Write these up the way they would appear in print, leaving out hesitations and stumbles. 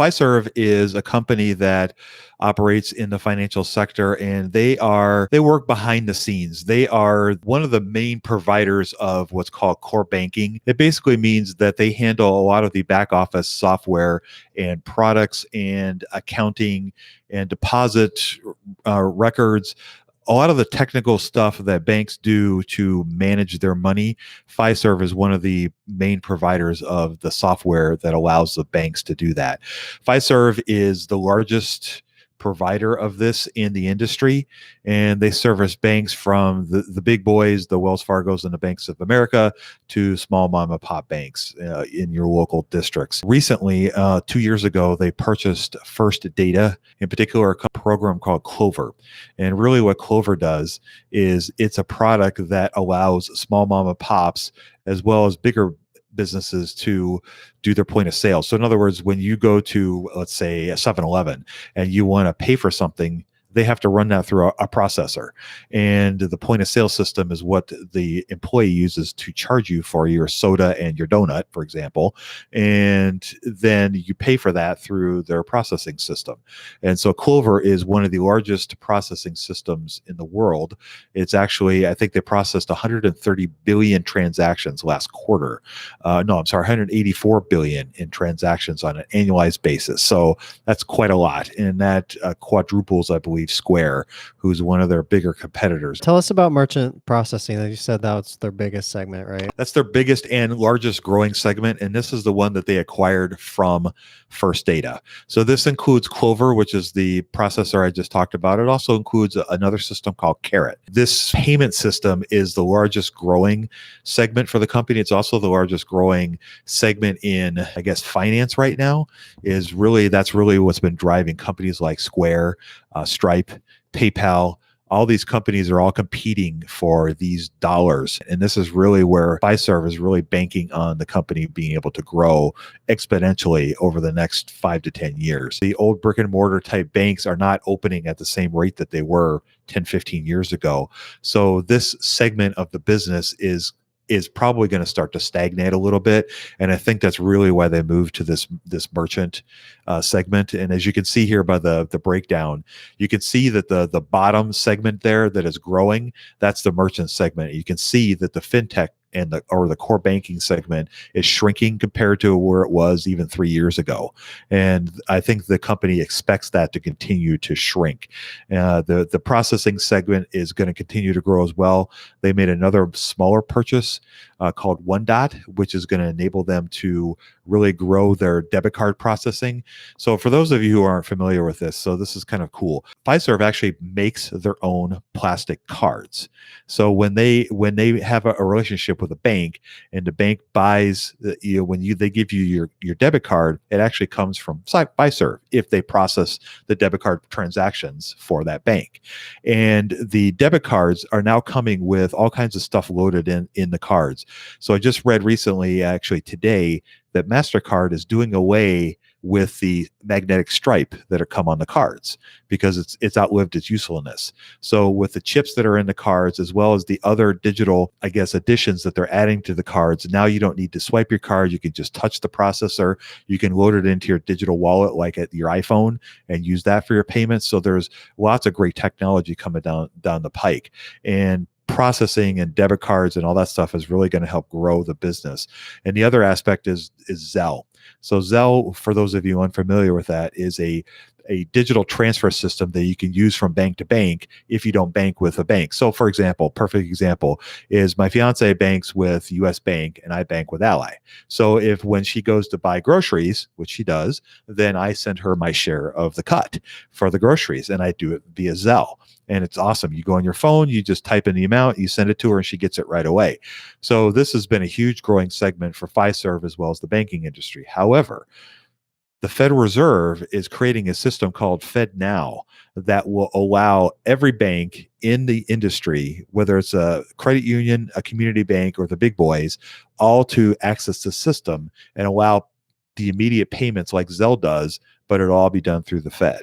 Fiserv is a company that operates in the financial sector, and they work behind the scenes. They are one of the main providers of what's called core banking. It basically means that they handle a lot of the back office software and products and accounting and deposit records. A lot of the technical stuff that banks do to manage their money, Fiserv is one of the main providers of the software that allows the banks to do that. Fiserv is the largest provider of this in the industry, and they service banks from the big boys, the Wells Fargos and the Banks of America, to small mom and pop banks in your local districts. Recently, 2 years ago, they purchased First Data, in particular a program called Clover. And really what Clover does is it's a product that allows small mom and pops as well as bigger businesses to do their point of sale. So in other words, when you go to, let's say, a 7-Eleven and you want to pay for something, they have to run that through a processor. And the point of sale system is what the employee uses to charge you for your soda and your donut, for example. And then you pay for that through their processing system. And so Clover is one of the largest processing systems in the world. It's actually, I think they processed 130 billion transactions last quarter. 184 billion in transactions on an annualized basis. So that's quite a lot. And that quadruples, I believe, Square, who's one of their bigger competitors. Tell us about merchant processing. Like you said, that's their biggest segment, right? That's their biggest and largest growing segment, and this is the one that they acquired from First Data. So this includes Clover, which is the processor I just talked about. It also includes another system called Carrot. This payment system is the largest growing segment for the company. It's also the largest growing segment in, I guess, finance right now. That's really what's been driving companies like Square, Stripe, PayPal. All these companies are all competing for these dollars. And this is really where Fiserv is really banking on the company being able to grow exponentially over the next 5 to 10 years. The old brick and mortar type banks are not opening at the same rate that they were 10, 15 years ago. So this segment of the business is probably going to start to stagnate a little bit. And I think that's really why they moved to this merchant segment. And as you can see here by the breakdown, you can see that the bottom segment there that is growing, that's the merchant segment. You can see that the Fintech and the core banking segment is shrinking compared to where it was even 3 years ago. And I think the company expects that to continue to shrink. The processing segment is going to continue to grow as well. They made another smaller purchase called One Dot, which is going to enable them to really grow their debit card processing. So for those of you who aren't familiar with this, so this is kind of cool. Fiserv actually makes their own plastic cards. So when they have a relationship with a bank and the bank buys, they give you your debit card, it actually comes from Fiserv if they process the debit card transactions for that bank. And the debit cards are now coming with all kinds of stuff loaded in the cards. So I just read recently, actually today, that MasterCard is doing away with the magnetic stripe that are come on the cards because it's outlived its usefulness. So with the chips that are in the cards, as well as the other digital, I guess, additions that they're adding to the cards, now you don't need to swipe your card. You can just touch the processor. You can load it into your digital wallet like at your iPhone and use that for your payments. So there's lots of great technology coming down the pike. And processing and debit cards and all that stuff is really going to help grow the business. And the other aspect is Zelle. So Zelle, for those of you unfamiliar with that, is a digital transfer system that you can use from bank to bank if you don't bank with a bank. So for example, perfect example is my fiance banks with US Bank and I bank with Ally. So when she goes to buy groceries, which she does, then I send her my share of the cut for the groceries, and I do it via Zelle. And it's awesome. You go on your phone, you just type in the amount, you send it to her, and she gets it right away. So this has been a huge growing segment for Fiserv as well as the banking industry. However, the Federal Reserve is creating a system called FedNow that will allow every bank in the industry, whether it's a credit union, a community bank, or the big boys, all to access the system and allow the immediate payments like Zelle does, but it'll all be done through the Fed.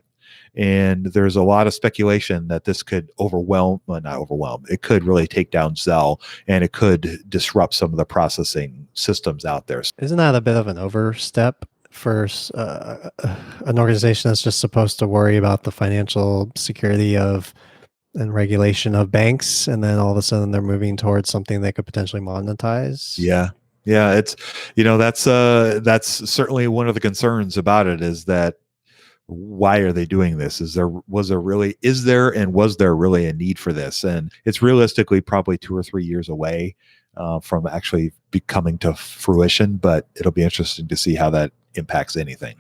And there's a lot of speculation that this could it could really take down Zelle, and it could disrupt some of the processing systems out there. Isn't that a bit of an overstep? for an organization that's just supposed to worry about the financial security of and regulation of banks, and then all of a sudden they're moving towards something they could potentially monetize. Yeah. Yeah. It's, that's certainly one of the concerns about it, is that why are they doing this? Is there and was there really a need for this? And it's realistically probably 2 or 3 years away from actually coming to fruition, but it'll be interesting to see how that impacts anything.